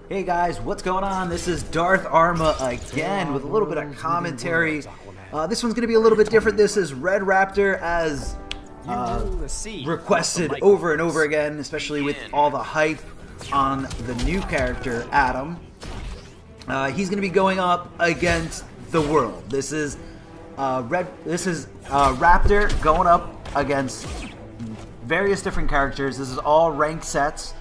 Hey guys, what's going on? This is Darth Arma again with a little bit of commentary. This one's going to be a little bit different. This is Red Raptor as requested over and over again, especially with all the hype on the new character, Adam. He's going to be going up against the world. This is Raptor going up against various different characters. This is all ranked sets.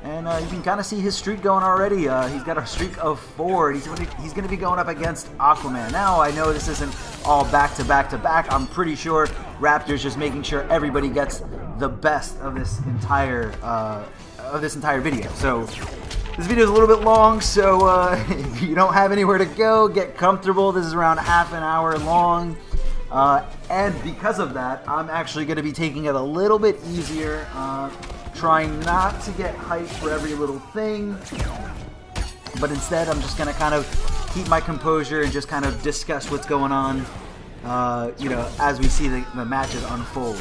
And you can kind of see his streak going already. He's got a streak of 4. He's going to be going up against Aquaman. Now, I know this isn't all back to back to back. I'm pretty sure Raptor's just making sure everybody gets the best of this entire video. So this video is a little bit long. So if you don't have anywhere to go, get comfortable. This is around half an hour long. And because of that, I'm actually going to be taking it a little bit easier. Trying not to get hyped for every little thing, but instead I'm just going to kind of keep my composure and just kind of discuss what's going on, you know, as we see the matches unfold.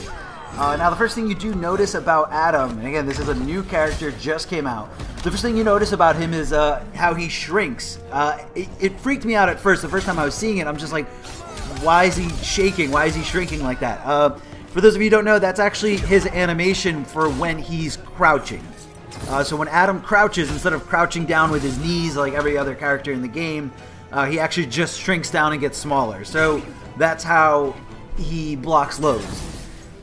Now, the first thing you do notice about Adam, and again, this is a new character, just came out. The first thing you notice about him is how he shrinks. It freaked me out at first. The first time I was seeing it, I'm just like, why is he shaking? Why is he shrinking like that? For those of you who don't know, that's actually his animation for when he's crouching. So when Adam crouches, instead of crouching down with his knees like every other character in the game, he actually just shrinks down and gets smaller. So that's how he blocks lows.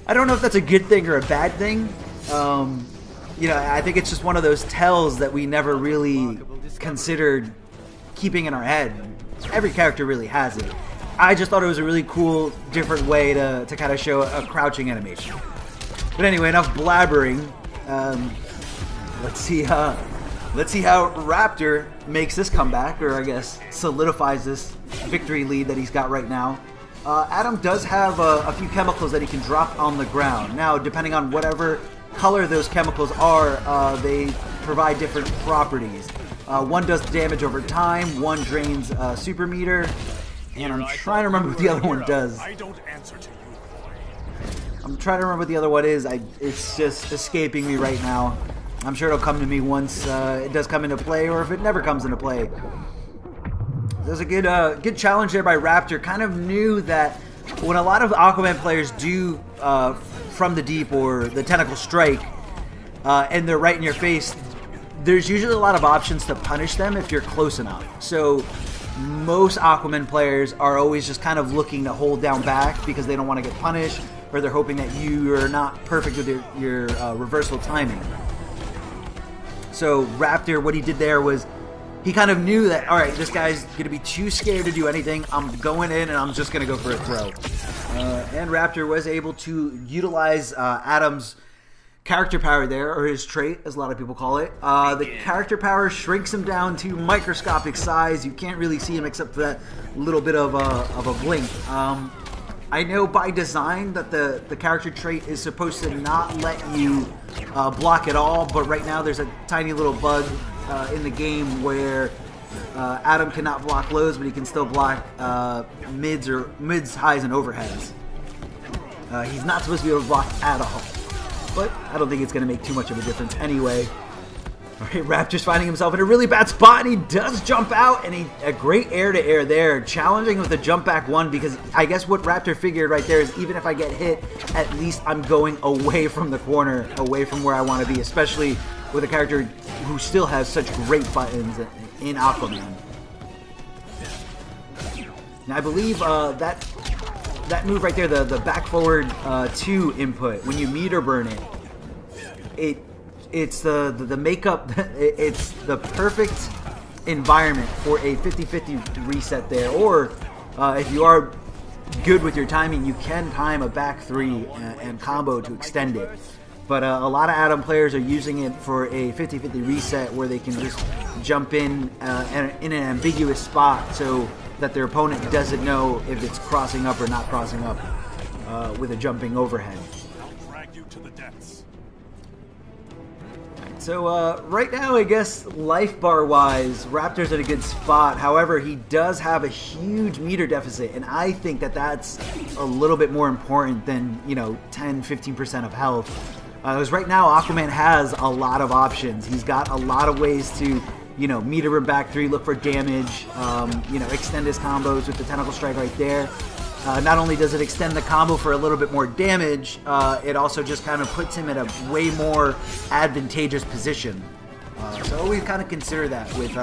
I don't know if that's a good thing or a bad thing. You know, I think it's just one of those tells that we never really considered keeping in our head. Every character really has it. I just thought it was a really cool, different way to kind of show a crouching animation. But anyway, enough blabbering. Let's see how Raptor makes this comeback, or I guess solidifies this victory lead that he's got right now. Adam does have a few chemicals that he can drop on the ground. Now, depending on whatever color those chemicals are, they provide different properties. One does damage over time, one drains super meter. And I'm trying to remember what the other one does. I'm trying to remember what the other one is. It's just escaping me right now. I'm sure it'll come to me once it does come into play, or if it never comes into play. There's a good challenge there by Raptor. Kind of knew that when a lot of Aquaman players do from the deep or the tentacle strike, and they're right in your face, there's usually a lot of options to punish them if you're close enough. So most Aquaman players are always just kind of looking to hold down back because they don't want to get punished, or they're hoping that you are not perfect with your reversal timing. So Raptor, what he did there was he kind of knew that, all right, this guy's going to be too scared to do anything. I'm going in and I'm just going to go for a throw. And Raptor was able to utilize Adam's character power there, or his trait, as a lot of people call it. The character power shrinks him down to microscopic size. You can't really see him except for that little bit of a blink. I know by design that the character trait is supposed to not let you block at all, but right now there's a tiny little bug in the game where Adam cannot block lows, but he can still block mids, highs, and overheads. He's not supposed to be able to block at all. But I don't think it's going to make too much of a difference anyway. All right, Raptor's finding himself in a really bad spot, and he does jump out, and a great air-to-air there, challenging with a jump back one, because I guess what Raptor figured right there is even if I get hit, at least I'm going away from the corner, away from where I want to be, especially with a character who still has such great buttons in Aquaman. Now, I believe that move right there, the back forward 2 input, when you meter burn it's the makeup, it's the perfect environment for a 50-50 reset there. Or if you are good with your timing, you can time a back 3 and combo to extend it. But a lot of Adam players are using it for a 50-50 reset where they can just jump in an ambiguous spot so that their opponent doesn't know if it's crossing up or not crossing up with a jumping overhead. So right now, I guess life bar wise, Raptor's at a good spot. However, he does have a huge meter deficit, and I think that that's a little bit more important than, you know, 10-15% of health. Because right now, Aquaman has a lot of options. He's got a lot of ways to you know, meter him back 3, look for damage, you know, extend his combos with the Tentacle Strike right there. Not only does it extend the combo for a little bit more damage, it also just kind of puts him in a way more advantageous position. So always kind of consider that with,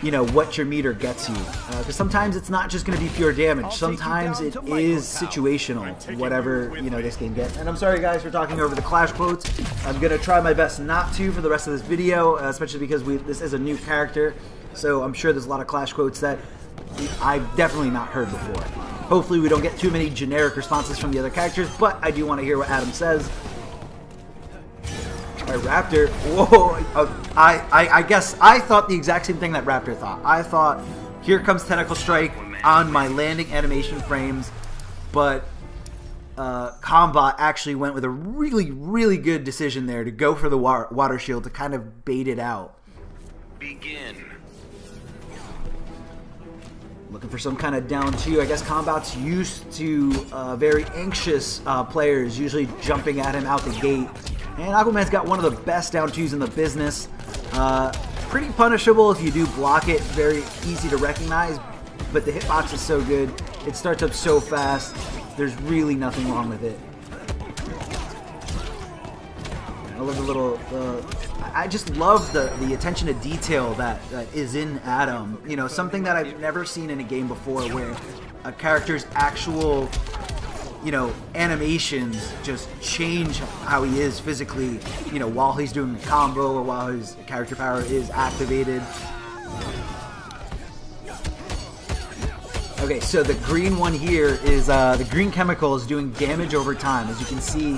you know, what your meter gets you. Because sometimes it's not just going to be pure damage. Sometimes it is situational, whatever, you know, this game gets. And I'm sorry, guys, for talking over the Clash quotes. I'm going to try my best not to for the rest of this video, especially because this is a new character. So I'm sure there's a lot of Clash quotes that I've definitely not heard before. Hopefully we don't get too many generic responses from the other characters, but I do want to hear what Adam says. Alright, Raptor. Whoa. I guess I thought the exact same thing that Raptor thought. I thought, here comes Tentacle Strike on my landing animation frames, but Combat actually went with a really, really good decision there to go for the water shield to kind of bait it out. Begin. Looking for some kind of down 2. I guess Combat's used to very anxious players usually jumping at him out the gate. And Aquaman's got one of the best down 2s in the business. Pretty punishable if you do block it. Very easy to recognize. But the hitbox is so good. It starts up so fast. There's really nothing wrong with it. I love the little... I just love the attention to detail that is in Adam. You know, something that I've never seen in a game before, where a character's actual, you know, animations just change how he is physically, you know, while he's doing a combo or while his character power is activated. Okay, so the green one here is, the green chemical is doing damage over time, as you can see.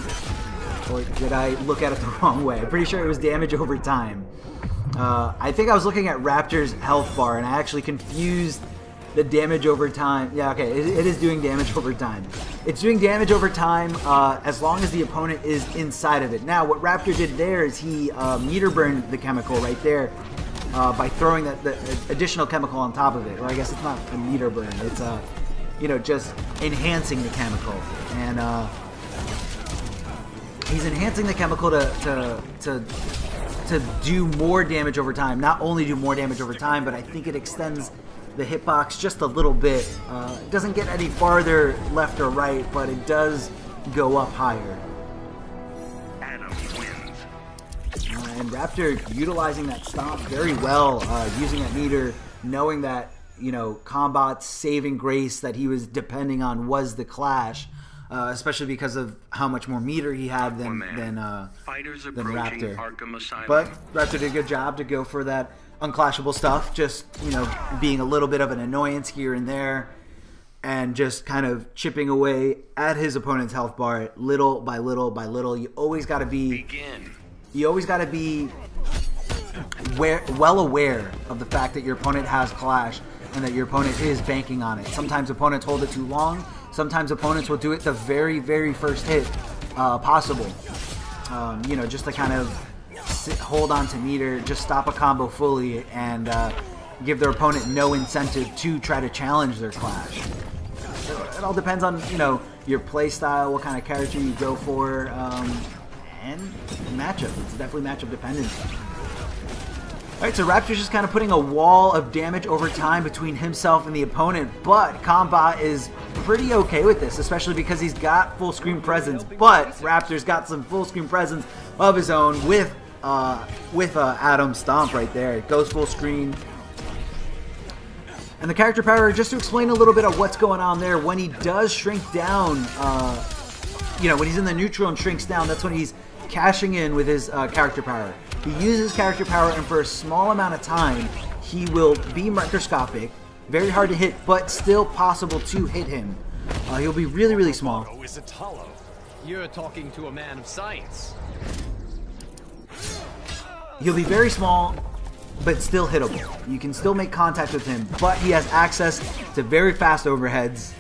Or did I look at it the wrong way? I'm pretty sure it was damage over time. I think I was looking at Raptor's health bar, and I actually confused the damage over time. Yeah, okay, it is doing damage over time. It's doing damage over time as long as the opponent is inside of it. Now, what Raptor did there is he meter burned the chemical right there by throwing the additional chemical on top of it. Or I guess it's not a meter burn. It's, you know, just enhancing the chemical. And, he's enhancing the chemical to do more damage over time. Not only do more damage over time, but I think it extends the hitbox just a little bit. It doesn't get any farther left or right, but it does go up higher. Adam wins. And Raptor utilizing that stomp very well, using that meter, knowing that, you know, Combat's saving grace that he was depending on was the Clash. Especially because of how much more meter he had than Raptor. But Raptor did a good job to go for that unclashable stuff, just, you know, being a little bit of an annoyance here and there, and just kind of chipping away at his opponent's health bar little by little by little. You always got to be well aware of the fact that your opponent has Clash and that your opponent is banking on it. Sometimes opponents hold it too long. Sometimes opponents will do it the very, very first hit possible. You know, just to kind of hold on to meter, just stop a combo fully, and give their opponent no incentive to try to challenge their Clash. So it all depends on, you know, your play style, what kind of character you go for, and matchup. It's definitely matchup dependent. Alright, so Raptor's just kind of putting a wall of damage over time between himself and the opponent, but Combat is pretty okay with this, especially because he's got full screen presence, but Raptor's got some full screen presence of his own with Adam's stomp right there. It goes full screen. And the character power, just to explain a little bit of what's going on there, when he does shrink down, you know, when he's in the neutral and shrinks down, that's when he's cashing in with his character power. He uses character power, and for a small amount of time, he will be microscopic, very hard to hit, but still possible to hit him. He'll be really, really small. You're talking to a man of science. He'll be very small, but still hittable. You can still make contact with him, but he has access to very fast overheads,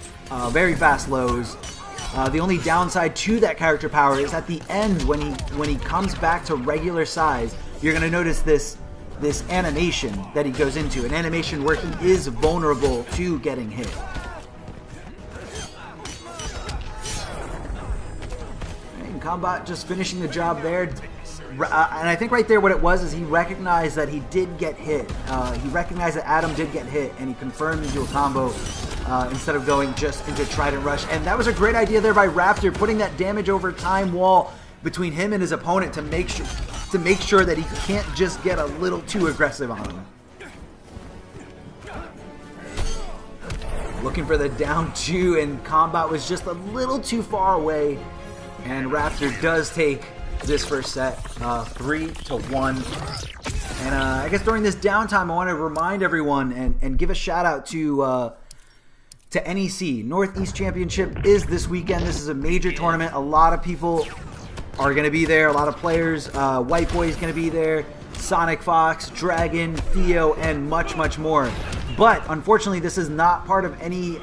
very fast lows. The only downside to that character power is at the end, when he comes back to regular size, you're going to notice this animation that he goes into, an animation where he is vulnerable to getting hit. And Combat just finishing the job there. And I think right there what it was is he recognized that he did get hit. He recognized that Adam did get hit, and he confirmed into a combo instead of going just into Trident Rush. And that was a great idea there by Raptor, putting that damage over time wall between him and his opponent to make sure that he can't just get a little too aggressive on him. Looking for the down 2, and Combat was just a little too far away. And Raptor does take this first set 3-1. And I guess during this downtime, I want to remind everyone and give a shout out to NEC. Northeast Championship is this weekend. This is a major tournament. A lot of people are going to be there. A lot of players. White Boy is going to be there. Sonic Fox, Dragon, Theo, and much, much more. But unfortunately, this is not part of any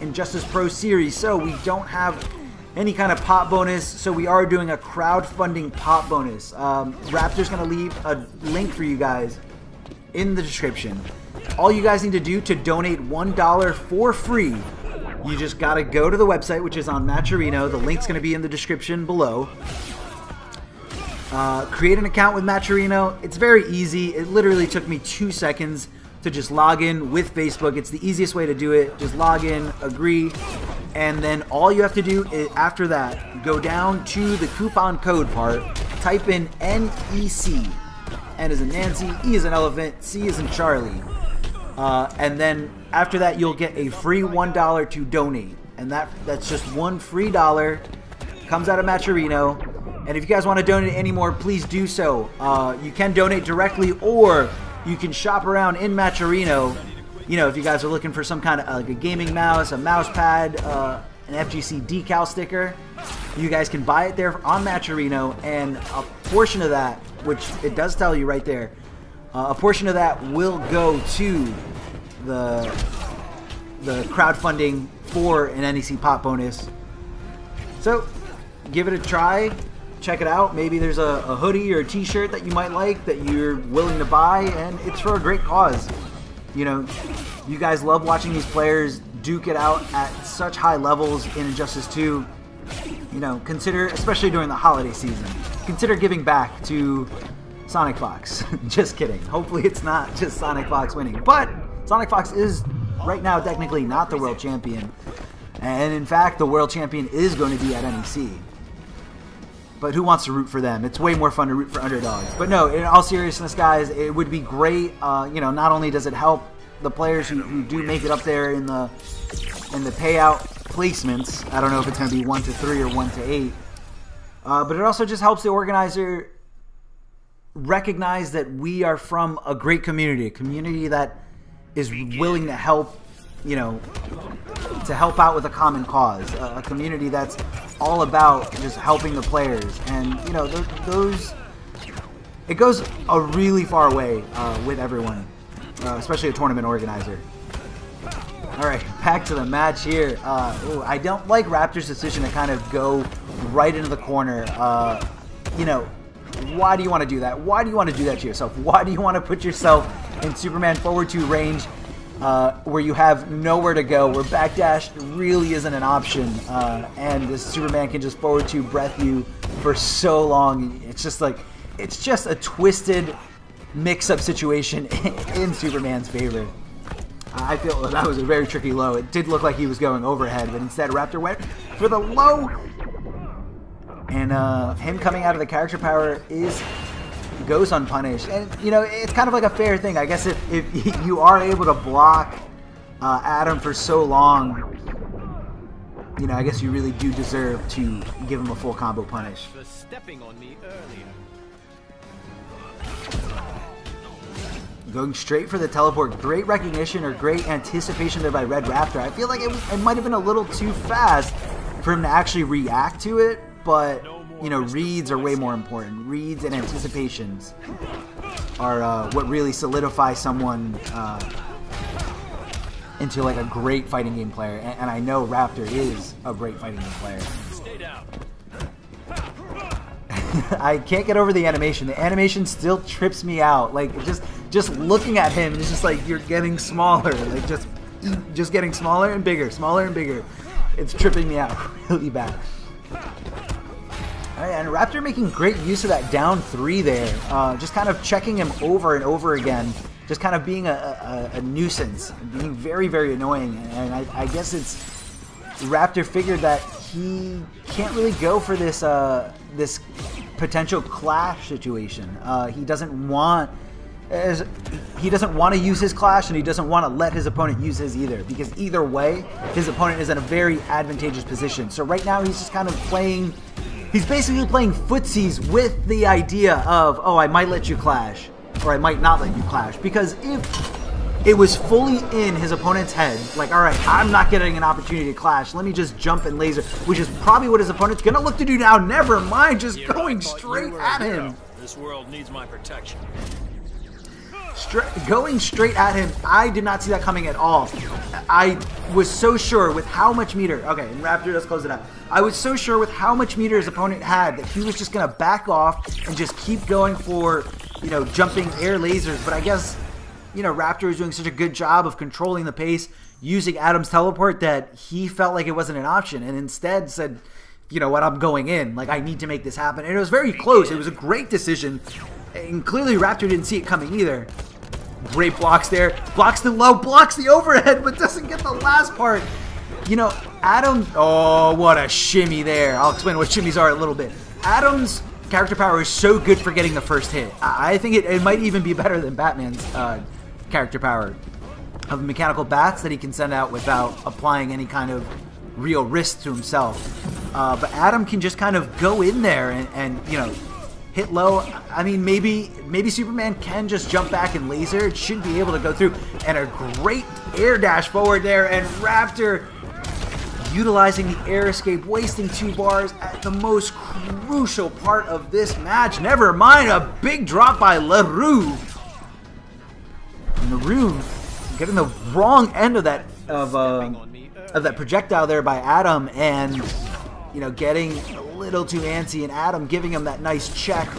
Injustice Pro series, so we don't have any kind of pop bonus. So we are doing a crowdfunding pop bonus. Raptor's going to leave a link for you guys in the description. All you guys need to do to donate $1 for free, you just got to go to the website, which is on Matcherino. The link's going to be in the description below. Create an account with Matcherino. It's very easy. It literally took me 2 seconds to just log in with Facebook. It's the easiest way to do it. Just log in, agree, and then all you have to do is, after that, go down to the coupon code part, type in NEC. N as in Nancy, E as in elephant, C as in Charlie. And then after that, you'll get a free $1 to donate. And that's just one free dollar. Comes out of Matcherino. And if you guys want to donate any more, please do so. You can donate directly, or you can shop around in Matcherino. You know, if you guys are looking for some kind of like a gaming mouse, a mouse pad, an FGC decal sticker, you guys can buy it there on Matcherino, and a portion of that, which it does tell you right there, a portion of that will go to the crowdfunding for an NEC pop bonus. So give it a try. Check it out. Maybe there's a hoodie or a t-shirt that you might like that you're willing to buy, and it's for a great cause. You know, you guys love watching these players duke it out at such high levels in Injustice 2. You know, consider, especially during the holiday season, consider giving back to Sonic Fox. Just kidding. Hopefully it's not just Sonic Fox winning. But Sonic Fox is right now technically not the world champion. And in fact, the world champion is going to be at NEC. But who wants to root for them? It's way more fun to root for underdogs. But no, in all seriousness, guys, it would be great. You know, not only does it help the players who do make it up there in the payout placements. I don't know if it's going to be 1 to 3 or 1 to 8. But it also just helps the organizer recognize that we are from a great community, a community that is willing to help, you know, to help out with a common cause, a community that's all about just helping the players. And you know, it goes a really far way with everyone, especially a tournament organizer. All right, back to the match here. Ooh, I don't like Raptor's decision to kind of go right into the corner. You know, why do you want to do that? Why do you want to do that to yourself? Why do you want to put yourself in Superman forward 2 range where you have nowhere to go, where backdash really isn't an option, and this Superman can just forward 2 breath you for so long? It's just like, it's just a twisted mix-up situation in Superman's favor. I feel that was a very tricky low. It did look like he was going overhead, but instead Raptor went for the low. And him coming out of the character power goes unpunished. And, you know, it's kind of like a fair thing. I guess if you are able to block Adam for so long, you know, I guess you really do deserve to give him a full combo punish. For stepping on me earlier. Going straight for the teleport. Great recognition or great anticipation there by Red Raptor. I feel like it might have been a little too fast for him to actually react to it, but, you know, reads are way more important. Reads and anticipations are what really solidify someone into, like, a great fighting game player. And I know Raptor is a great fighting game player. Stay down. I can't get over the animation. The animation still trips me out. Like, just looking at him, it's just like you're getting smaller. Like, just getting smaller and bigger, smaller and bigger. It's tripping me out really bad. Alright, and Raptor making great use of that down 3 there. Just kind of checking him over and over again. Just kind of being a nuisance. Being very, very annoying. And I guess it's... Raptor figured that he can't really go for this this potential clash situation. He doesn't want to use his clash, and he doesn't want to let his opponent use his either, because either way, his opponent is in a very advantageous position. So right now, he's just kind of playing. He's basically playing footsies with the idea of, oh, I might let you clash, or I might not let you clash, because if it was fully in his opponent's head, like, all right, I'm not getting an opportunity to clash, let me just jump and laser, which is probably what his opponent's gonna look to do now. Never mind, just going straight at him. This world needs my protection. Going straight at him, I did not see that coming at all. I was so sure with how much meter, okay, and Raptor does close it out. I was so sure with how much meter his opponent had that he was just gonna back off and just keep going for, you know, jumping air lasers, but I guess, you know, Raptor is doing such a good job of controlling the pace, using Adam's teleport, that he felt like it wasn't an option, and instead said, you know what, I'm going in. Like, I need to make this happen. And it was very close. It was a great decision, and clearly Raptor didn't see it coming either. Great blocks there. Blocks the low, blocks the overhead, but doesn't get the last part. You know, Adam... Oh, what a shimmy there. I'll explain what shimmies are in a little bit. Adam's character power is so good for getting the first hit. I think it might even be better than Batman's character power of mechanical bats that he can send out without applying any kind of real risk to himself. But Adam can just kind of go in there and you know, hit low. I mean, maybe Superman can just jump back and laser. It should be able to go through. And a great air dash forward there, and Raptor utilizing the air escape, wasting 2 bars at the most crucial part of this match. Never mind, a big drop by LaRue. LaRue getting the wrong end of that projectile there by Adam, and you know, getting a little too antsy, and Adam giving him that nice check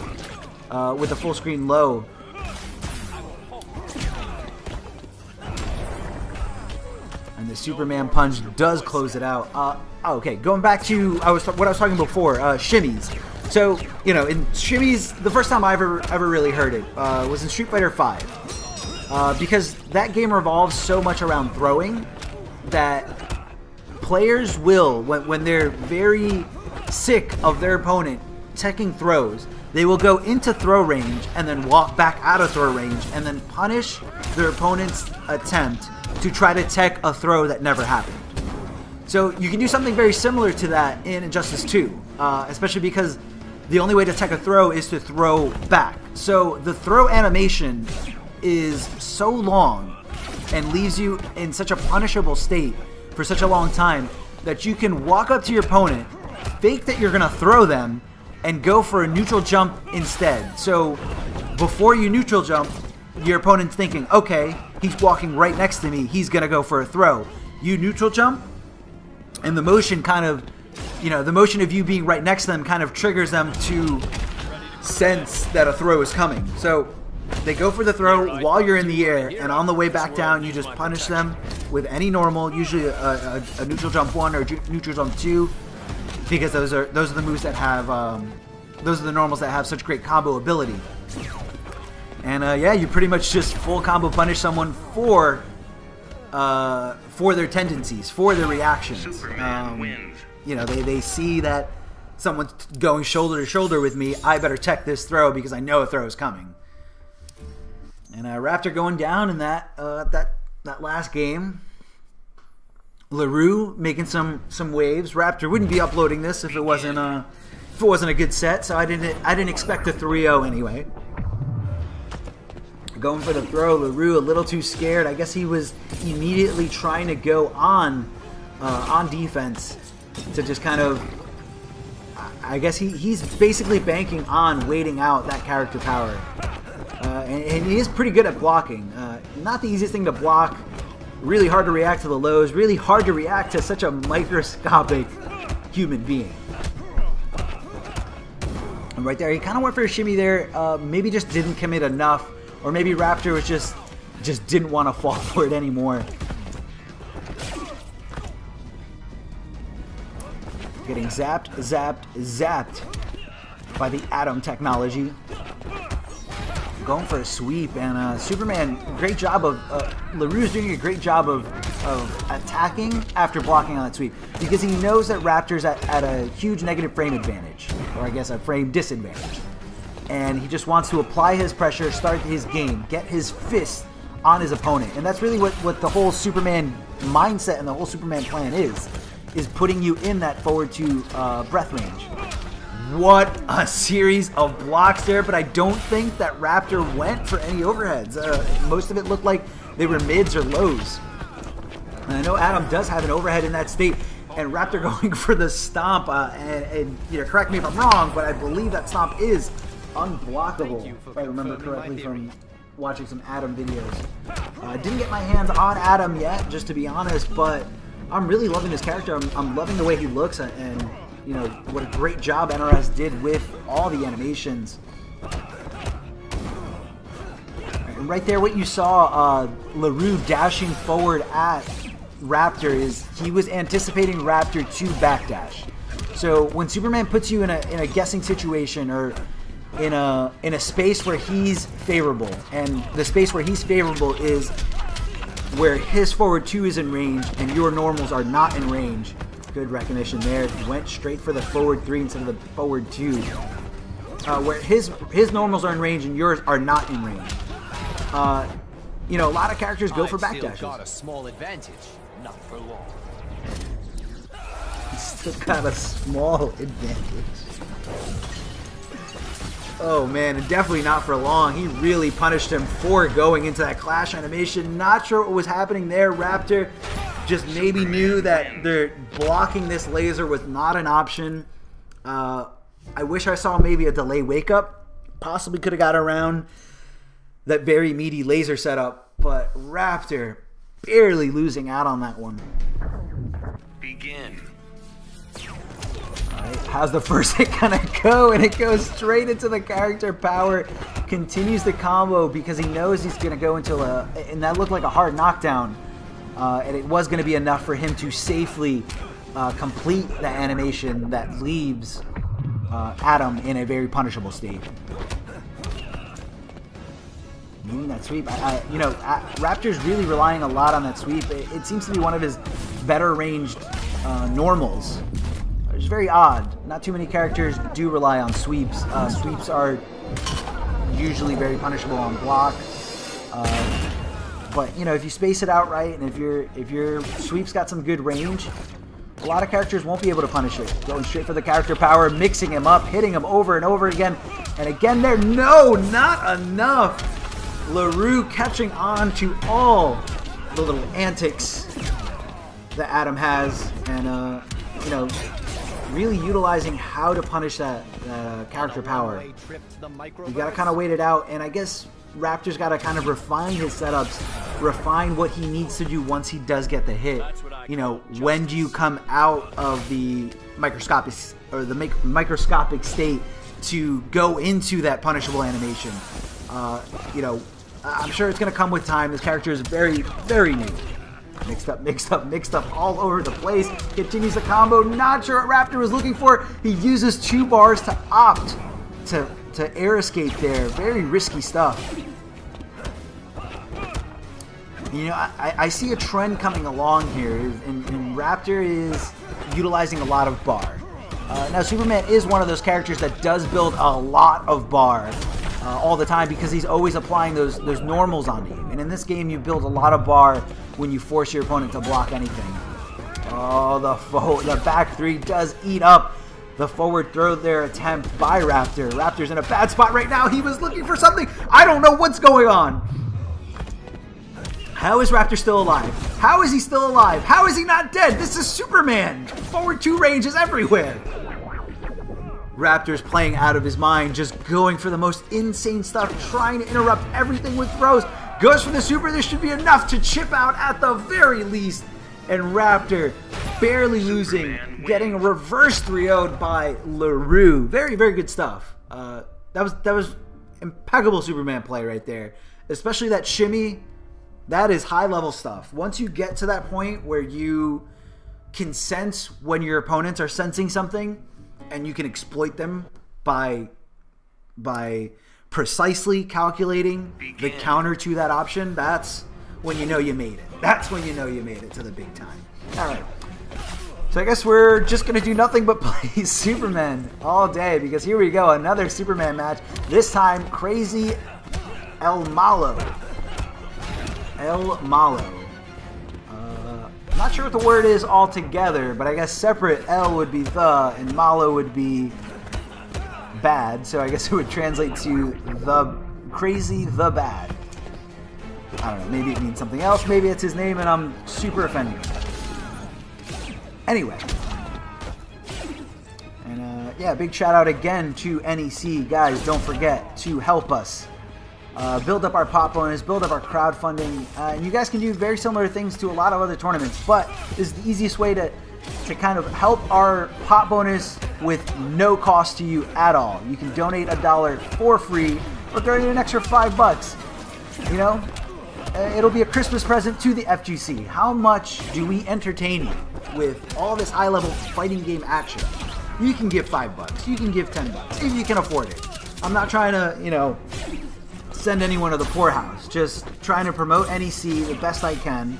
with a full screen low. And the Superman punch does close it out. Okay, going back to what I was talking before, shimmies. So, you know, in shimmies, the first time I ever really heard it was in Street Fighter V. Because that game revolves so much around throwing that players will, when they're very sick of their opponent teching throws, they will go into throw range and then walk back out of throw range and then punish their opponent's attempt to try to tech a throw that never happened. So you can do something very similar to that in Injustice 2, especially because the only way to tech a throw is to throw back. So the throw animation is so long and leaves you in such a punishable state for such a long time that you can walk up to your opponent, fake that you're going to throw them, and go for a neutral jump instead. So before you neutral jump, your opponent's thinking, okay, he's walking right next to me, he's going to go for a throw. You neutral jump, and the motion kind of, you know, the motion of you being right next to them kind of triggers them to sense that a throw is coming. So they go for the throw while you're in the air, and on the way back down, you just punish them with any normal, usually a neutral jump 1 or neutral jump 2, because those are the moves that have, those are the normals that have such great combo ability. And yeah, you pretty much just full combo punish someone for their tendencies, for their reactions. You know, they see that someone's going shoulder to shoulder with me, I better tech this throw because I know a throw is coming. And Raptor going down in that last game. LaRue making some waves. Raptor wouldn't be uploading this if it wasn't a good set, so I didn't expect a 3-0 anyway. Going for the throw, LaRue a little too scared. I guess he was immediately trying to go on defense to just kind of. I guess he's basically banking on waiting out that character power. And he is pretty good at blocking. Not the easiest thing to block. Really hard to react to the lows. Really hard to react to such a microscopic human being. And right there, he kind of went for a shimmy there. Maybe just didn't commit enough. Or maybe Raptor was just didn't want to fall for it anymore. Getting zapped, zapped, zapped. by the Atom technology. Going for a sweep, and Superman, great job of, LaRue's doing a great job of attacking after blocking on that sweep, because he knows that Raptor's at a huge negative frame advantage, or I guess a frame disadvantage. And he just wants to apply his pressure, start his game, get his fist on his opponent. And that's really what the whole Superman mindset and the whole Superman plan is putting you in that forward to breath range. What a series of blocks there, but I don't think that Raptor went for any overheads. Most of it looked like they were mids or lows. And I know Adam does have an overhead in that state, and Raptor going for the stomp, and you know, correct me if I'm wrong, but I believe that stomp is unblockable, if I remember correctly from watching some Adam videos. Didn't get my hands on Adam yet, just to be honest, but I'm really loving this character. I'm loving the way he looks, and you know, what a great job NRS did with all the animations. And right there, what you saw, LaRue dashing forward at Raptor, is he was anticipating Raptor to backdash. So when Superman puts you in a guessing situation, or in a space where he's favorable, and the space where he's favorable is where his forward 2 is in range and your normals are not in range. Good recognition there. He went straight for the forward 3 instead of the forward 2. Where his normals are in range and yours are not in range. You know, a lot of characters go for backdashes. Still got a small advantage, not for long. Still got a small advantage. Oh man, and definitely not for long. He really punished him for going into that clash animation. Not sure what was happening there. Raptor just maybe knew that they're blocking this laser was not an option. I wish I saw maybe a delay wake up. Possibly could have got around that very meaty laser setup, but Raptor barely losing out on that one. Begin. Alright, how's the first hit gonna go? And it goes straight into the character power. Continues the combo because he knows he's gonna go into and that looked like a hard knockdown. And it was going to be enough for him to safely complete the animation that leaves Adam in a very punishable state. Meaning that sweep, you know, Raptor's really relying a lot on that sweep. It seems to be one of his better ranged normals. It's very odd. Not too many characters do rely on sweeps. Sweeps are usually very punishable on block. But you know, if you space it out right, and if your sweep's got some good range, a lot of characters won't be able to punish it. Going straight for the character power, mixing him up, hitting him over and over again, and again there. No, not enough. LaRue catching on to all the little antics that Adam has, and you know, really utilizing how to punish that character power. You gotta kind of wait it out, and I guess Raptor's got to kind of refine his setups, refine what he needs to do once he does get the hit. You know, when do you come out of the microscopic state to go into that punishable animation? You know, I'm sure it's going to come with time. This character is very, very new. Mixed up all over the place. Continues the combo. Not sure what Raptor was looking for. He uses 2 bars to opt to air escape there. Very risky stuff. You know, I see a trend coming along here, and Raptor is utilizing a lot of bar. Now, Superman is one of those characters that does build a lot of bar all the time because he's always applying those normals onto you. And in this game, you build a lot of bar when you force your opponent to block anything. Oh, the back 3 does eat up the forward throw there attempt by Raptor. Raptor's in a bad spot right now. He was looking for something. I don't know what's going on. How is Raptor still alive? How is he still alive? How is he not dead? This is Superman. Forward 2 range is everywhere. Raptor's playing out of his mind, just going for the most insane stuff, trying to interrupt everything with throws. Goes for the super. This should be enough to chip out at the very least. And Raptor barely losing, getting reverse 3-0'd by LaRue. Very, very good stuff. That was impeccable Superman play right there. Especially that shimmy. That is high-level stuff. Once you get to that point where you can sense when your opponents are sensing something and you can exploit them by precisely calculating the counter to that option, that's when you know you made it. That's when you know you made it to the big time. All right. So I guess we're just going to do nothing but play Superman all day, because here we go, another Superman match. This time, Crazy El Malo. El Malo. Not sure what the word is altogether, but I guess separate El would be the, and Malo would be bad. So I guess it would translate to the Crazy the Bad. I don't know, maybe it means something else. Maybe it's his name and I'm super offended. Anyway. And yeah, big shout out again to NEC. Guys, don't forget to help us build up our pop bonus, build up our crowdfunding. And you guys can do very similar things to a lot of other tournaments, but this is the easiest way to kind of help our pop bonus with no cost to you at all. You can donate $1 for free or donate an extra $5. You know, it'll be a Christmas present to the FGC. How much do we entertain you with all this high-level fighting game action? You can give $5. You can give $10 if you can afford it. I'm not trying to, you know, send anyone to the poorhouse. Just trying to promote NEC the best I can.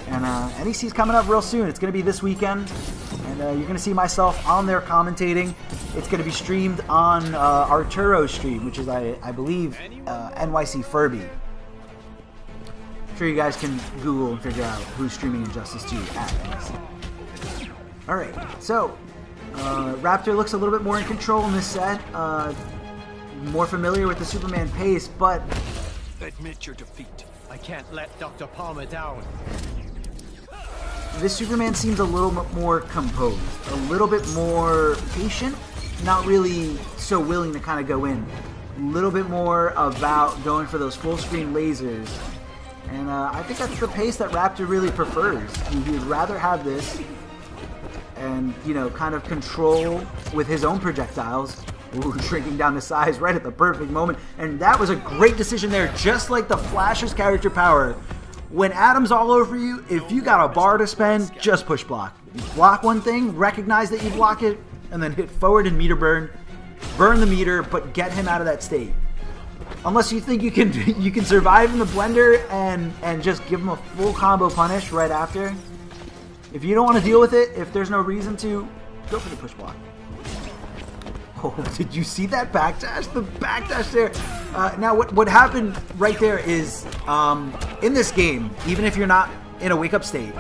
And NEC is coming up real soon. It's going to be this weekend. And you're going to see myself on there commentating. It's going to be streamed on Arturo's stream, which is, I believe, NYC Furby. I'm sure you guys can Google and figure out who's streaming Injustice 2 at NEC. Alright, so Raptor looks a little bit more in control in this set. More familiar with the Superman pace, but Admit your defeat. I can't let Dr. Palmer down. this Superman seems a little bit more composed, a little bit more patient, not really so willing to kind of go in. A little bit more about going for those full screen lasers. And I think that's the pace that Raptor really prefers. He would rather have this and, you know, kind of control with his own projectiles. Ooh, shrinking down the size right at the perfect moment. And that was a great decision there, just like the Flash's character power. When Adam's all over you, if you got a bar to spend, just push block. You block one thing, recognize that you block it, and then hit forward and meter burn. Burn the meter, but get him out of that state. Unless you think you can survive in the blender and just give him a full combo punish right after. If you don't want to deal with it, if there's no reason to, go for the push block. Oh, did you see that backdash? The backdash there. Now, what happened right there is, in this game, even if you're not in a wake-up state,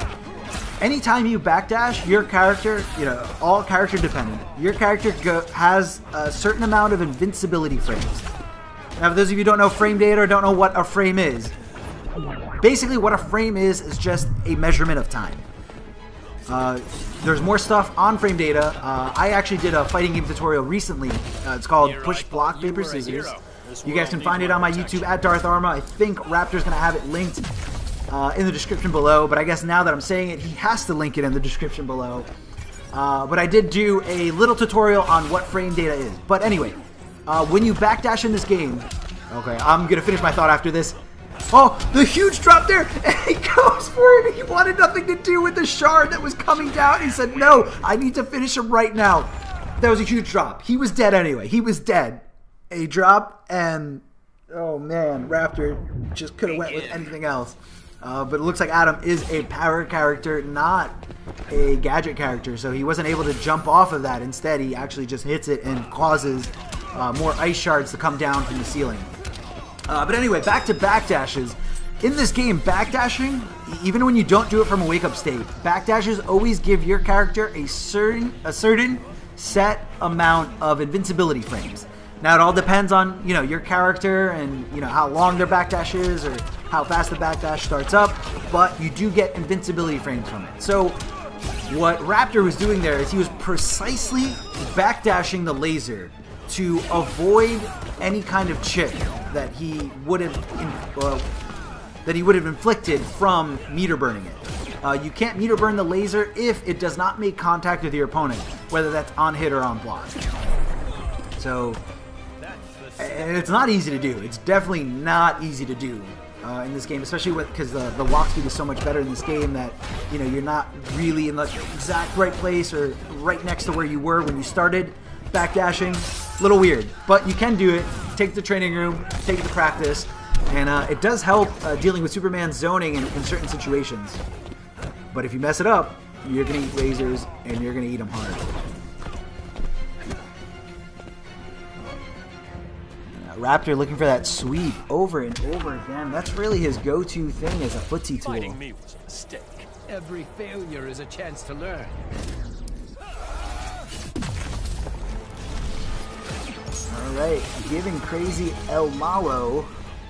anytime you backdash, your character, you know, all character dependent, your character has a certain amount of invincibility frames. Now, for those of you who don't know frame data or don't know what a frame is, basically what a frame is just a measurement of time. There's more stuff on frame data. I actually did a fighting game tutorial recently. It's called Push Block Paper Scissors. You guys can find it on my YouTube at Darth Arma. I think Raptor's going to have it linked in the description below, but I guess now that I'm saying it, he has to link it in the description below. But I did do a little tutorial on what frame data is. But anyway, when you backdash in this game, okay, I'm going to finish my thought after this. Oh, the huge drop there, and he goes for it. He wanted nothing to do with the shard that was coming down. He said, no, I need to finish him right now. That was a huge drop. He was dead anyway. He was dead. A drop, and oh man, Raptor just could have went with anything else. But it looks like Adam is a power character, not a gadget character, so he wasn't able to jump off of that. Instead, he actually just hits it and causes more ice shards to come down from the ceiling. But anyway, back to backdashes. In this game, backdashing, even when you don't do it from a wake-up state, backdashes always give your character a certain set amount of invincibility frames. Now, it all depends on, you know, your character and, you know, how long their backdash is or how fast the backdash starts up, but you do get invincibility frames from it. So what Raptor was doing there is he was precisely backdashing the laser to avoid any kind of chip that he would have inflicted from meter burning it. You can't meter burn the laser if it does not make contact with your opponent, whether that's on hit or on block. So, and it's not easy to do. It's definitely not easy to do in this game, especially because the walk speed is so much better in this game that, you know, you're not really in the exact right place or right next to where you were when you started backdashing. A little weird, but you can do it. Take it to the training room, take it to practice, and it does help dealing with Superman's zoning in certain situations. But if you mess it up, you're going to eat lasers, and you're going to eat them hard. Raptor looking for that sweep over and over again. That's really his go-to thing as a footsie tool. Fighting me was a mistake. Every failure is a chance to learn. Alright, giving crazy El Malo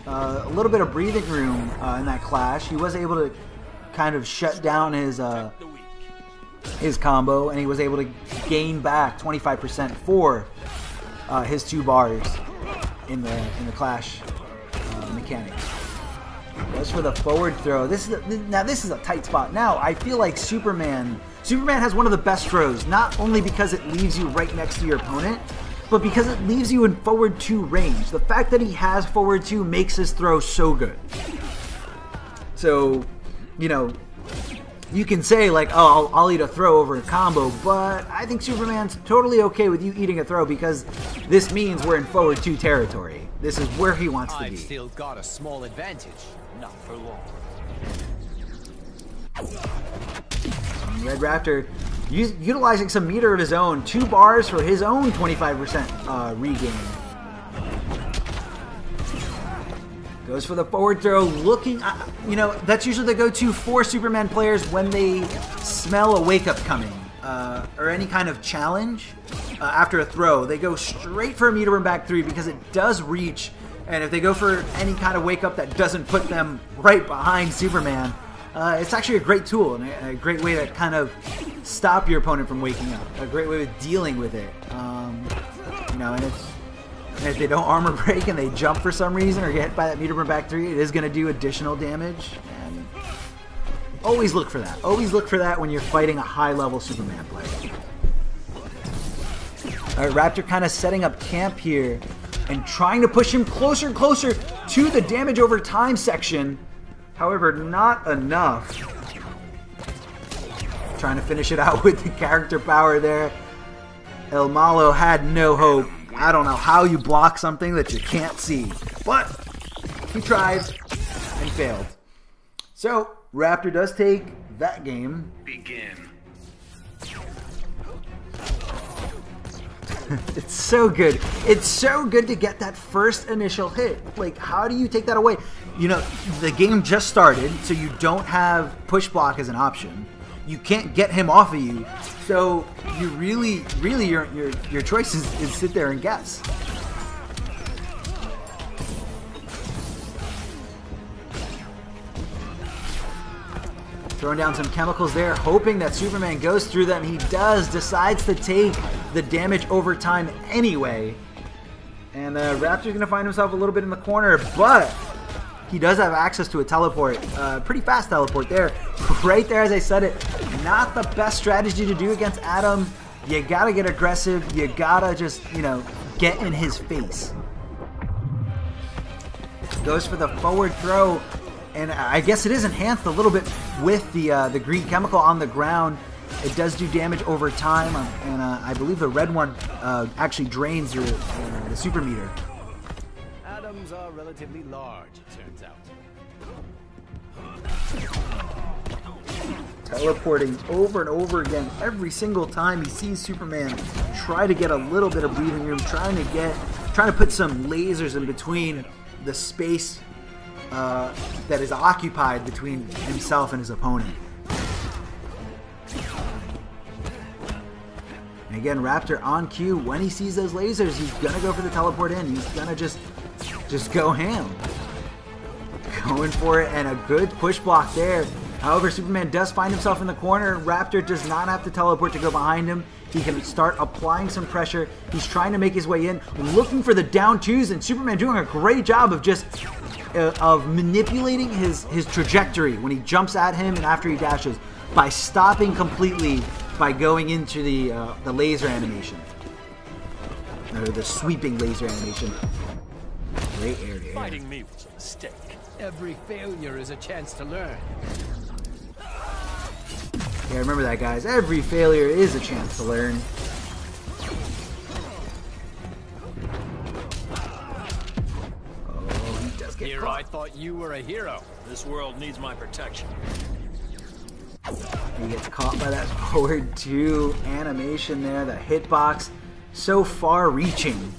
a little bit of breathing room in that clash. He was able to kind of shut down his combo, and he was able to gain back 25% for his 2 bars in the clash mechanic. As for the forward throw, this is a tight spot. Now I feel like Superman has one of the best throws, not only because it leaves you right next to your opponent, but because it leaves you in forward 2 range. The fact that he has forward 2 makes his throw so good. So, you know, you can say like, oh, I'll eat a throw over a combo, but I think Superman's totally okay with you eating a throw because this means we're in forward 2 territory. This is where he wants to be. I've still got a small advantage. Not for long. Red Raptor utilizing some meter of his own, 2 bars for his own 25% regain. Goes for the forward throw, looking, you know, that's usually the go-to for Superman players when they smell a wake-up coming, or any kind of challenge after a throw. They go straight for a meter and back 3 because it does reach, and if they go for any kind of wake-up that doesn't put them right behind Superman, it's actually a great tool and a great way to kind of stop your opponent from waking up. A great way of dealing with it. You know, and if they don't armor break and they jump for some reason or get hit by that meter burn back 3, it is going to do additional damage. And always look for that. Always look for that when you're fighting a high-level Superman player. Alright, Raptor kind of setting up camp here and trying to push him closer and closer to the damage over time section. However, not enough. Trying to finish it out with the character power there. El Malo had no hope. I don't know how you block something that you can't see. But he tried and failed. So, Raptor does take that game. Begin. It's so good. It's so good to get that first initial hit. Like, how do you take that away? You know, the game just started, so you don't have push block as an option. You can't get him off of you. So you really your choice is sit there and guess. Throwing down some chemicals there, hoping that Superman goes through them. He does, decides to take the damage over time anyway. And Raptor's going to find himself a little bit in the corner, but he does have access to a teleport. Pretty fast teleport there. Right there, as I said it. Not the best strategy to do against Adam. You got to get aggressive. You got to just, you know, get in his face. Goes for the forward throw. And I guess it is enhanced a little bit with the green chemical on the ground. It does do damage over time, and I believe the red one actually drains the super meter. Atoms are relatively large, it turns out. Teleporting over and over again every single time he sees Superman try to get a little bit of breathing room, trying to put some lasers in between the space that is occupied between himself and his opponent. And again, Raptor on cue. When he sees those lasers, he's gonna go for the teleport in. He's gonna just go ham. Going for it, and a good push block there. However, Superman does find himself in the corner. Raptor does not have to teleport to go behind him. He can start applying some pressure. He's trying to make his way in, looking for the down twos, and Superman doing a great job of just of manipulating his trajectory when he jumps at him and after he dashes by stopping completely by going into the laser animation, or the sweeping laser animation. Great air to air. Fighting me was a mistake. Every failure is a chance to learn. Yeah, remember that, guys. Every failure is a chance to learn. get Here caught. I thought you were a hero. This world needs my protection. He gets caught by that forward 2 animation there. The hitbox, so far-reaching,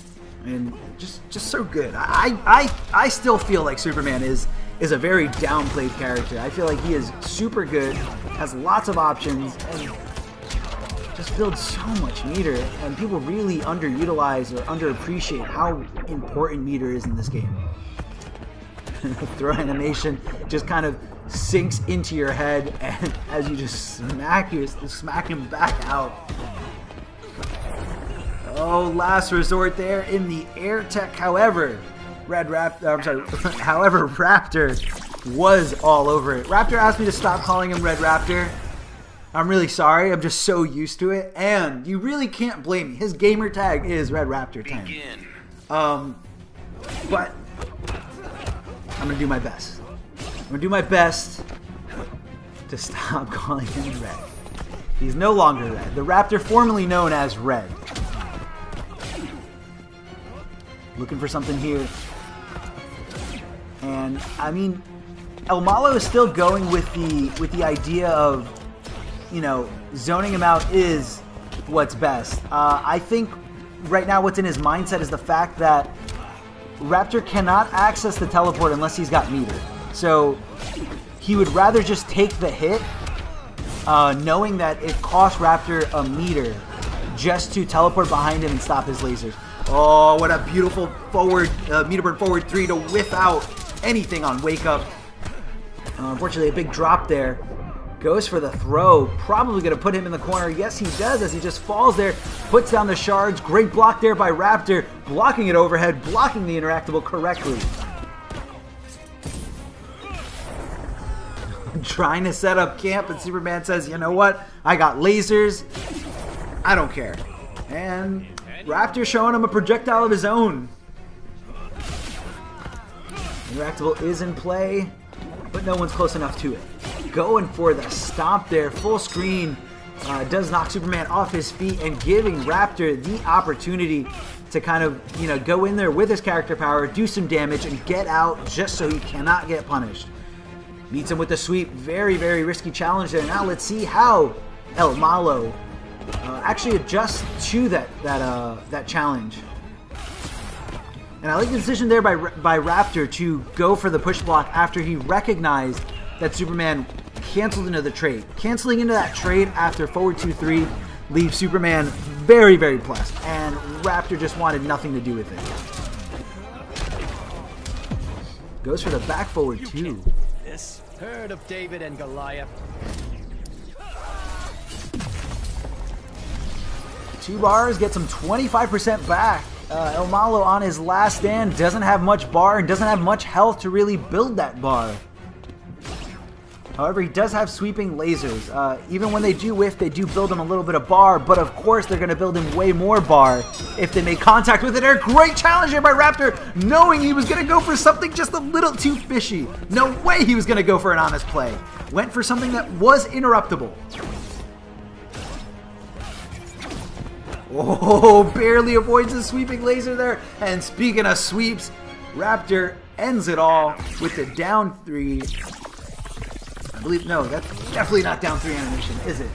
and just so good. I still feel like Superman is a very downplayed character. I feel like he is super good, has lots of options, and just builds so much meter. And people really underutilize or underappreciate how important meter is in this game. Throw animation just kind of sinks into your head, and as you just smack him back out. Oh, last resort there in the air tech. However, however, Raptor was all over it. Raptor asked me to stop calling him Red Raptor. I'm really sorry. I'm just so used to it, and you really can't blame me. His gamer tag is Red Raptor 10. Begin. But I'm gonna do my best. I'm gonna do my best to stop calling him Red. He's no longer Red. The Raptor formerly known as Red. Looking for something here. And I mean, El Malo is still going with the idea of, you know, zoning him out is what's best. I think right now what's in his mindset is the fact that Raptor cannot access the teleport unless he's got meter. So he would rather just take the hit, knowing that it costs Raptor a meter just to teleport behind him and stop his lasers. Oh, what a beautiful forward, meter burn forward 3 to whiff out anything on wake up. Unfortunately, a big drop there. Goes for the throw. Probably going to put him in the corner. Yes, he does, as he just falls there. Puts down the shards. Great block there by Raptor. Blocking it overhead. Blocking the interactable correctly. Trying to set up camp, and Superman says, you know what? I got lasers. I don't care. And Raptor showing him a projectile of his own. Interactable is in play, but no one's close enough to it. Going for the stomp there, full screen, does knock Superman off his feet and giving Raptor the opportunity to kind of, you know, go in there with his character power, do some damage, and get out just so he cannot get punished. Meets him with the sweep. Very, very risky challenge there. Now let's see how El Malo actually adjusts to that challenge. And I like the decision there by Raptor to go for the push block after he recognized that Superman canceled into the trade. Canceling into that trade after forward 2-3 leaves Superman very, very blessed, and Raptor just wanted nothing to do with it. Goes for the back forward 2. This? Heard of David and Goliath? 2 bars, gets him 25% back. El Malo on his last stand doesn't have much bar and doesn't have much health to really build that bar. However, he does have sweeping lasers. Even when they do whiff, they do build him a little bit of bar, but of course they're going to build him way more bar if they make contact with it. A great challenge here by Raptor, knowing he was going to go for something just a little too fishy. No way he was going to go for an honest play. Went for something that was interruptible. Oh, barely avoids the sweeping laser there. And speaking of sweeps, Raptor ends it all with the down 3. I believe, no, that's definitely not down 3 animation, is it?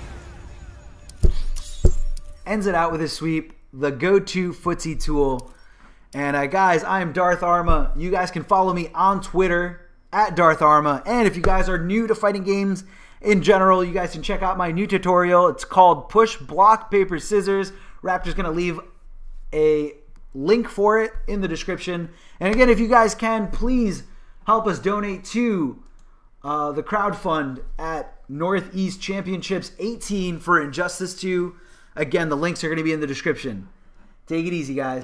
Ends it out with his sweep, the go-to footsie tool. And guys, I am Darth Arma. You guys can follow me on Twitter at Darth Arma. And if you guys are new to fighting games in general, you guys can check out my new tutorial. It's called Push, Block, Paper, Scissors. Raptor's going to leave a link for it in the description. And again, if you guys can, please help us donate to the crowdfund at Northeast Championships 18 for Injustice 2. Again, the links are going to be in the description. Take it easy, guys.